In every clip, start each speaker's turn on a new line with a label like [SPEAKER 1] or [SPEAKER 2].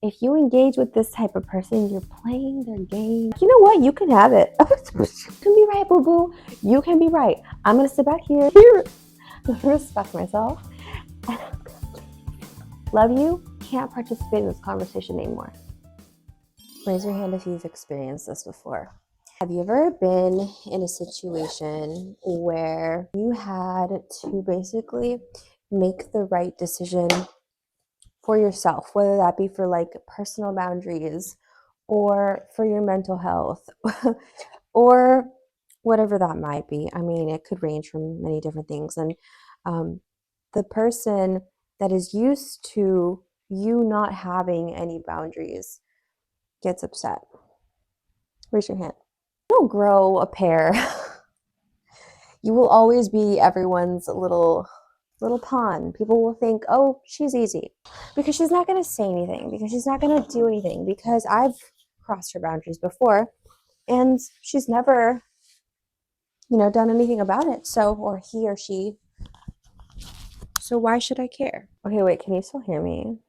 [SPEAKER 1] If you engage with this type of person, you're playing their game. You know what? You can have it. You can be right, boo-boo. You can be right. I'm going to sit back here, respect myself. Love you. Can't participate in this conversation anymore. Raise your hand if you've experienced this before. Have you ever been in a situation where you had to basically make the right decision for yourself, whether that be for like personal boundaries or for your mental health or whatever that might be? I mean, it could range from many different things. And the person that is used to you not having any boundaries gets upset. Raise your hand. You don't grow a pair. You will always be everyone's little pawn. People will think, oh, she's easy, because she's not going to say anything, because she's not going to do anything, because I've crossed her boundaries before and she's never, done anything about it. So, or he or she. So why should I care? Okay, wait, can you still hear me?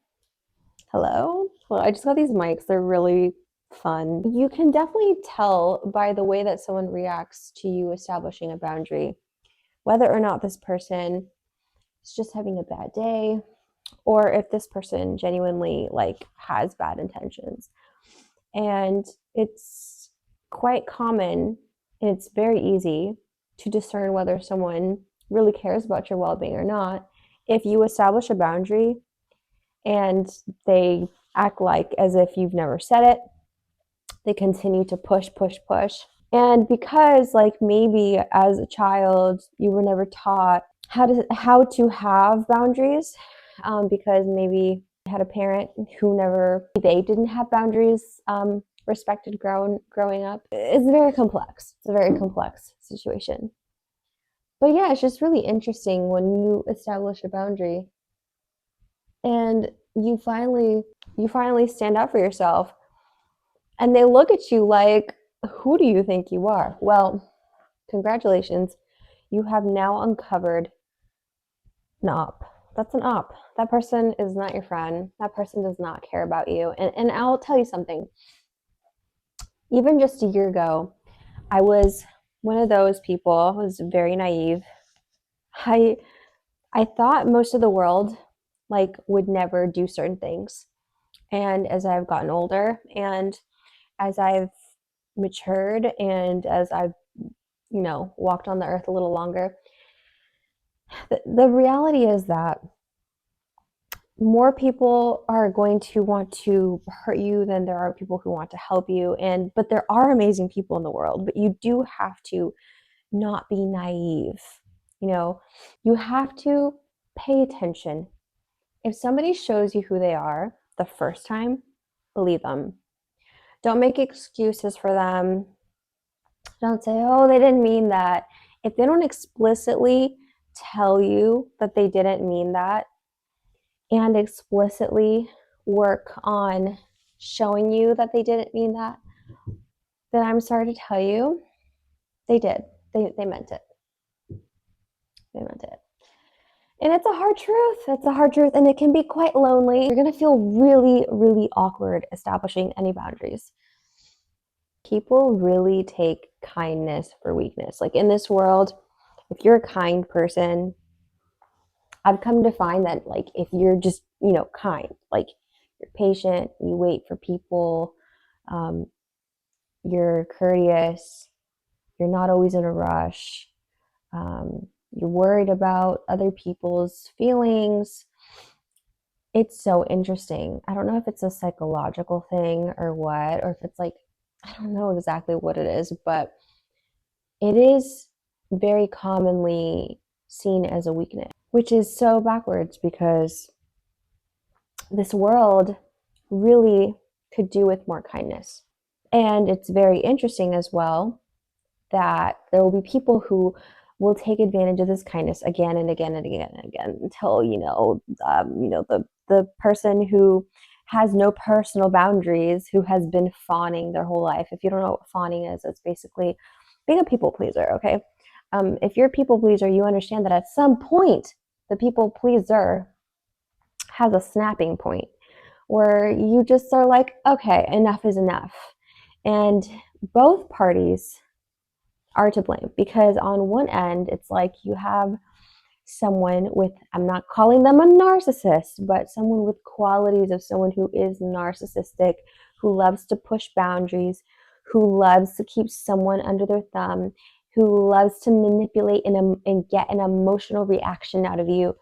[SPEAKER 1] Hello? Well, I just got these mics. They're really fun. You can definitely tell by the way that someone reacts to you establishing a boundary, whether or not this person is just having a bad day, or if this person genuinely has bad intentions. And it's quite common, and it's very easy to discern whether someone really cares about your well-being or not if you establish a boundary and they act as if you've never said it. They continue to push. And because maybe as a child you were never taught how to have boundaries, because maybe you had a parent who they didn't have boundaries respected growing up. It's very complex. It's a very complex situation. But yeah, it's just really interesting when you establish a boundary and you finally stand up for yourself, and they look at you like, who do you think you are? Well, congratulations. You have now uncovered an op. That's an op. That person is not your friend. That person does not care about you. And I'll tell you something. Even just a year ago, I was one of those people. I was very naive. I thought most of the world would never do certain things. And as I've gotten older and as I've matured and as I've walked on the earth a little longer, the reality is that more people are going to want to hurt you than there are people who want to help you. But there are amazing people in the world, but you do have to not be naive. You have to pay attention. If somebody shows you who they are the first time, believe them. Don't make excuses for them. Don't say, oh, they didn't mean that. If they don't explicitly tell you that they didn't mean that and explicitly work on showing you that they didn't mean that, then I'm sorry to tell you, they did. They meant it. They meant it. And it's a hard truth. It's a hard truth, and it can be quite lonely. You're going to feel really, really awkward establishing any boundaries. People really take kindness for weakness. In this world, if you're a kind person, I've come to find that if you're just, kind, you're patient, you wait for people, you're courteous, you're not always in a rush, you're worried about other people's feelings. It's so interesting. I don't know if it's a psychological thing or what, or if it's I don't know exactly what it is, but it is very commonly seen as a weakness, which is so backwards, because this world really could do with more kindness. And it's very interesting as well that there will be people who will take advantage of this kindness again and again and again and again until the person who has no personal boundaries, who has been fawning their whole life. If you don't know what fawning is, it's basically being a people pleaser. Okay, if you're a people pleaser, you understand that at some point the people pleaser has a snapping point where you just are like, okay, enough is enough. And both parties are to blame, because on one end, it's like you have someone with, I'm not calling them a narcissist, but someone with qualities of someone who is narcissistic, who loves to push boundaries, who loves to keep someone under their thumb, who loves to manipulate and get an emotional reaction out of you,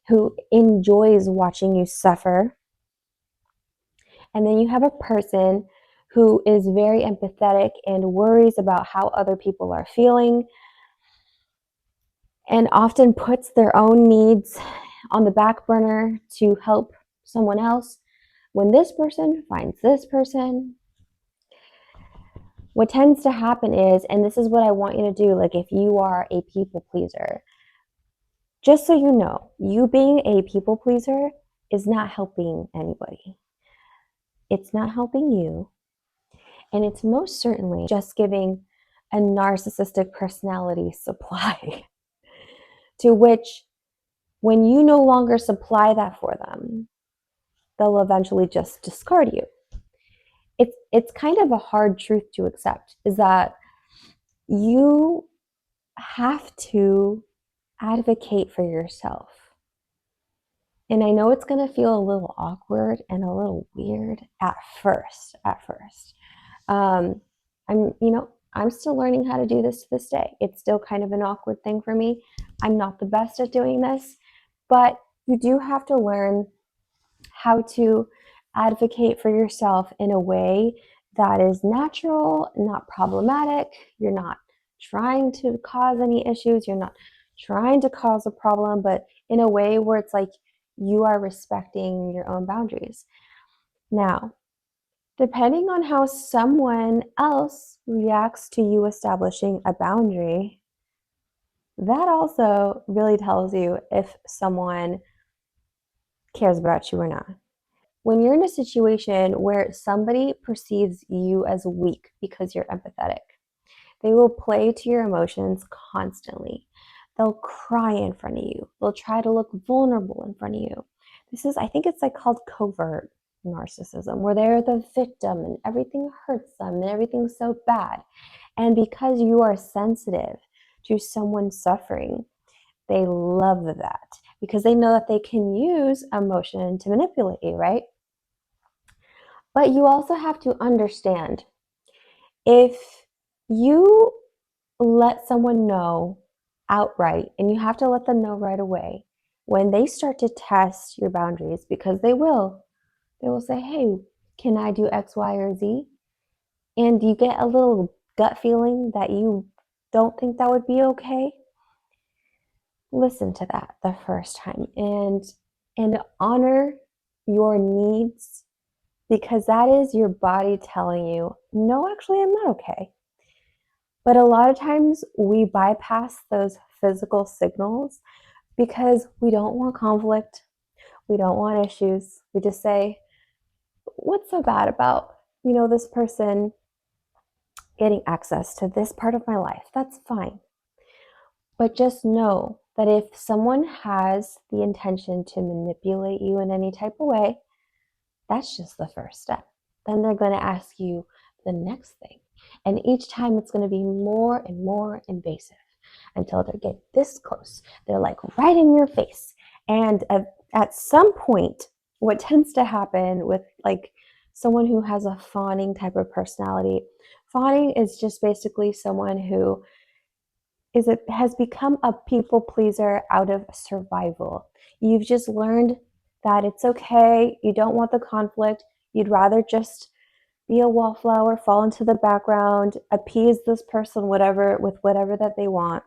[SPEAKER 1] who enjoys watching you suffer. And then you have a person who is very empathetic and worries about how other people are feeling, and often puts their own needs on the back burner to help someone else. When this person finds this person, what tends to happen is, and this is what I want you to do, like if you are a people pleaser, just so you know, you being a people pleaser is not helping anybody. It's not helping you. And it's most certainly just giving a narcissistic personality supply to which, when you no longer supply that for them, they'll eventually just discard you. It's kind of a hard truth to accept, is that you have to advocate for yourself. And I know it's going to feel a little awkward and a little weird at first. Um, I'm still learning how to do this to this day. It's still kind of an awkward thing for me. I'm not the best at doing this, but you do have to learn how to advocate for yourself in a way that is natural, not problematic. You're not trying to cause any issues. You're not trying to cause a problem, but in a way where it's like you are respecting your own boundaries. Now, depending on how someone else reacts to you establishing a boundary, that also really tells you if someone cares about you or not. When you're in a situation where somebody perceives you as weak because you're empathetic, they will play to your emotions constantly. They'll cry in front of you. They'll try to look vulnerable in front of you. I think it's like called covert narcissism, where they're the victim and everything hurts them and everything's so bad. And because you are sensitive to someone suffering, they love that because they know that they can use emotion to manipulate you, right? But you also have to understand, if you let someone know outright, and you have to let them know right away, when they start to test your boundaries, because they will say, hey, can I do X, Y, or Z? And you get a little gut feeling that you don't think that would be okay. Listen to that the first time and honor your needs, because that is your body telling you, no, actually, I'm not okay. But a lot of times we bypass those physical signals because we don't want conflict. We don't want issues. We just say, what's so bad about, this person getting access to this part of my life? That's fine. But just know that if someone has the intention to manipulate you in any type of way, that's just the first step. Then they're going to ask you the next thing. And each time it's going to be more and more invasive until they get this close. They're like right in your face. And at some point, what tends to happen with like someone who has a fawning type of personality, fawning is just basically someone who has become a people pleaser out of survival. You've just learned that it's okay. You don't want the conflict. You'd rather just be a wallflower, fall into the background, appease this person, with whatever that they want.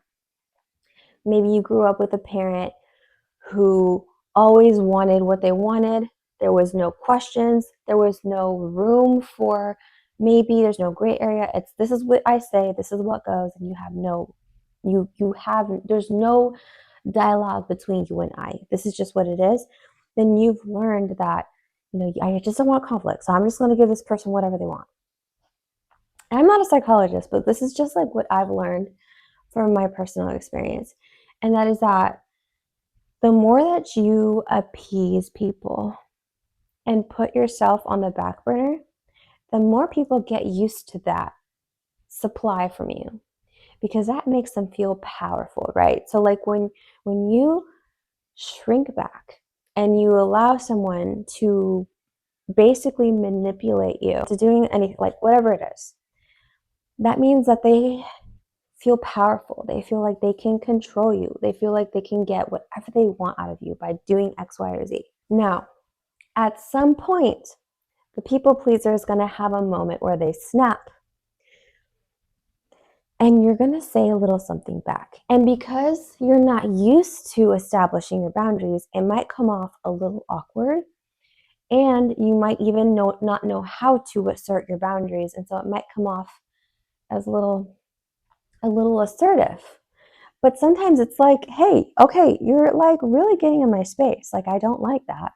[SPEAKER 1] Maybe you grew up with a parent who always wanted what they wanted. There was no questions. There was no room for maybe. There's no gray area. This is what I say, this is what goes, and there's no dialogue between you and I. This is just what it is. Then you've learned that, I just don't want conflict. So I'm just going to give this person whatever they want. And I'm not a psychologist, but this is just like what I've learned from my personal experience. And that is that the more that you appease people, and put yourself on the back burner, the more people get used to that supply from you, because that makes them feel powerful, right? So like when you shrink back and you allow someone to basically manipulate you to doing anything, like whatever it is, that means that they feel powerful. They feel like they can control you. They feel like they can get whatever they want out of you by doing X, Y, or Z. Now, at some point, the people pleaser is going to have a moment where they snap, and you're going to say a little something back. And because you're not used to establishing your boundaries, it might come off a little awkward, and you might even not know how to assert your boundaries. And so it might come off as a little assertive. But sometimes it's like, hey, okay, you're like really getting in my space. Like, I don't like that.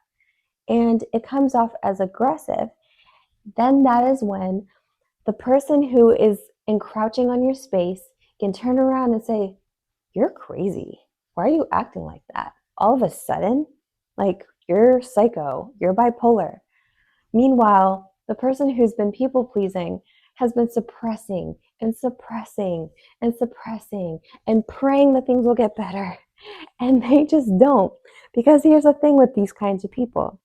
[SPEAKER 1] And it comes off as aggressive. Then that is when the person who is encroaching on your space can turn around and say, you're crazy. Why are you acting like that? All of a sudden, like, you're psycho, you're bipolar. Meanwhile, the person who's been people pleasing has been suppressing and suppressing and suppressing and praying that things will get better. And they just don't. Because here's the thing with these kinds of people: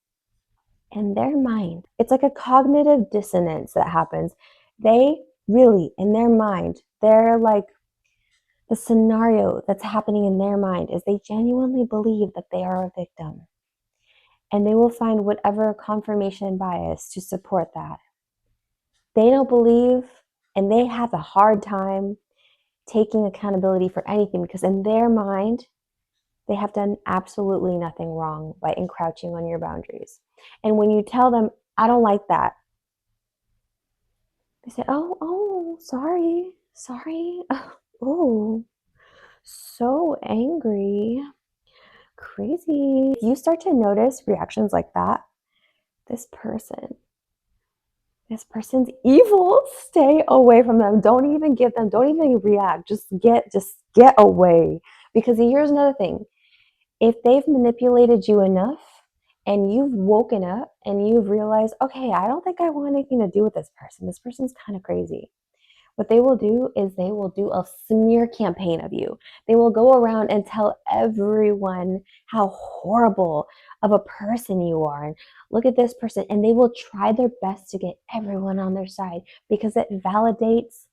[SPEAKER 1] in their mind, it's like a cognitive dissonance that happens. They really, in their mind, they're like, the scenario that's happening in their mind is they genuinely believe that they are a victim. And they will find whatever confirmation bias to support that. They don't believe, and they have a hard time taking accountability for anything, because in their mind, they have done absolutely nothing wrong by encroaching on your boundaries. And when you tell them, I don't like that, they say, oh, sorry, oh, so angry, crazy. If you start to notice reactions like that, this person's evil. Stay away from them. Don't even react. Just get away. Because here's another thing: if they've manipulated you enough and you've woken up and you've realized, okay, I don't think I want anything to do with this person. This person's kind of crazy. What they will do is they will do a smear campaign of you. They will go around and tell everyone how horrible of a person you are. And look at this person. And they will try their best to get everyone on their side, because it validates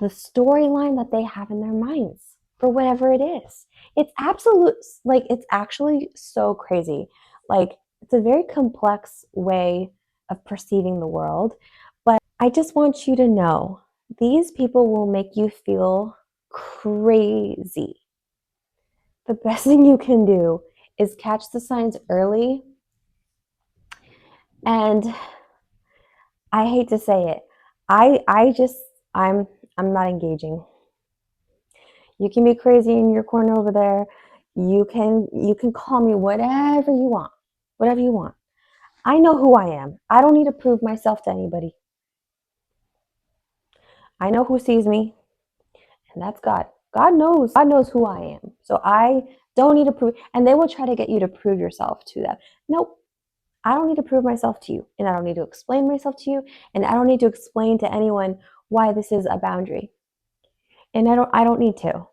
[SPEAKER 1] the storyline that they have in their minds for whatever it is. It's it's actually so crazy. Like, it's a very complex way of perceiving the world. But I just want you to know, these people will make you feel crazy. The best thing you can do is catch the signs early. And I hate to say it, I'm not engaging. You can be crazy in your corner over there. You can call me whatever you want. Whatever you want. I know who I am. I don't need to prove myself to anybody. I know who sees me, and that's God. God knows who I am. So I don't need to prove, and they will try to get you to prove yourself to them. Nope. I don't need to prove myself to you, and I don't need to explain myself to you, and I don't need to explain to anyone why this is a boundary. And I don't need to.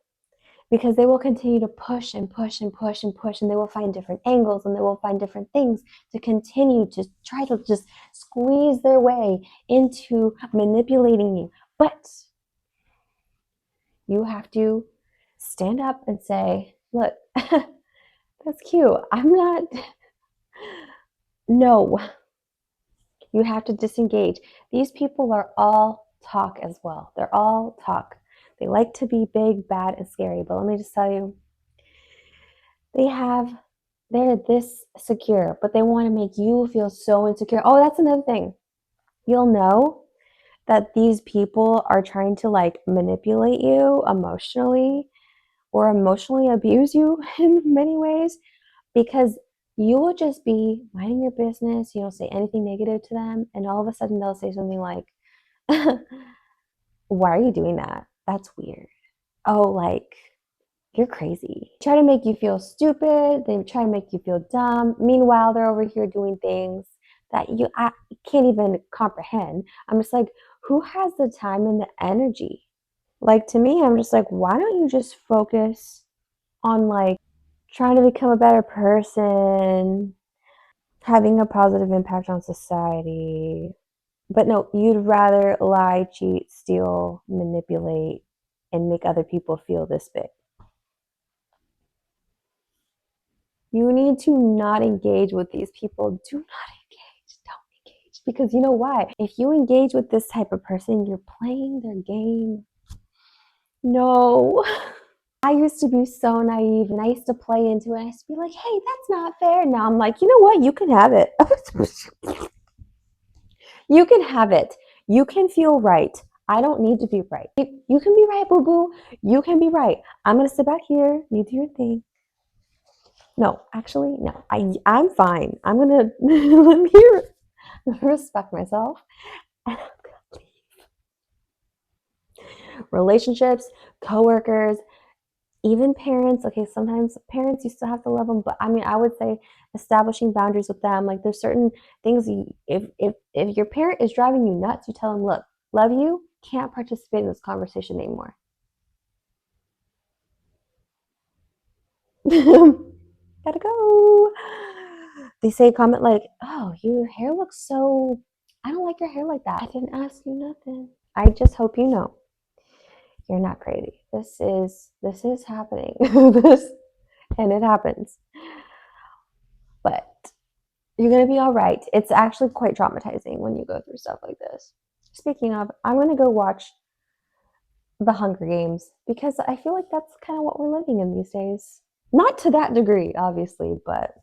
[SPEAKER 1] Because they will continue to push and push and push and push, and they will find different angles, and they will find different things to continue to try to just squeeze their way into manipulating you. But you have to stand up and say, look, that's cute. I'm not, no, you have to disengage. These people are all talk as well. They're all talk. They like to be big, bad, and scary. But let me just tell you, they're this secure, but they want to make you feel so insecure. Oh, that's another thing. You'll know that these people are trying to like manipulate you emotionally or emotionally abuse you in many ways, because you will just be minding your business. You don't say anything negative to them, and all of a sudden they'll say something like, why are you doing that? That's weird. Oh, like, you're crazy. Try to make you feel stupid. They try to make you feel dumb. Meanwhile, they're over here doing things that I can't even comprehend. I'm just like, who has the time and the energy? Like, to me, I'm just like, why don't you just focus on like trying to become a better person, having a positive impact on society? But no, you'd rather lie, cheat, steal, manipulate, and make other people feel this big. You need to not engage with these people. Do not engage. Don't engage. Because you know why? If you engage with this type of person, you're playing their game. No. I used to be so naive and I used to play into it. I used to be like, hey, that's not fair. Now I'm like, you know what? You can have it. You can have it. You can feel right. I don't need to be right. You can be right, boo boo. You can be right. I'm going to sit back here. You do your thing. No, actually, no. I'm fine. I'm going to let me respect myself. Relationships, coworkers, even parents. Okay, sometimes parents, you still have to love them, but I mean, I would say establishing boundaries with them. Like, there's certain things if your parent is driving you nuts, you tell them, look, love you, can't participate in this conversation anymore. Gotta go. They say a comment like, oh, your hair looks so, I don't like your hair like that. I didn't ask you nothing. I just hope you know you're not crazy. This is happening. This and it happens. But you're going to be all right. It's actually quite traumatizing when you go through stuff like this. Speaking of, I'm going to go watch The Hunger Games because I feel like that's kind of what we're living in these days. Not to that degree, obviously, but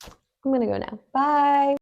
[SPEAKER 1] I'm going to go now. Bye.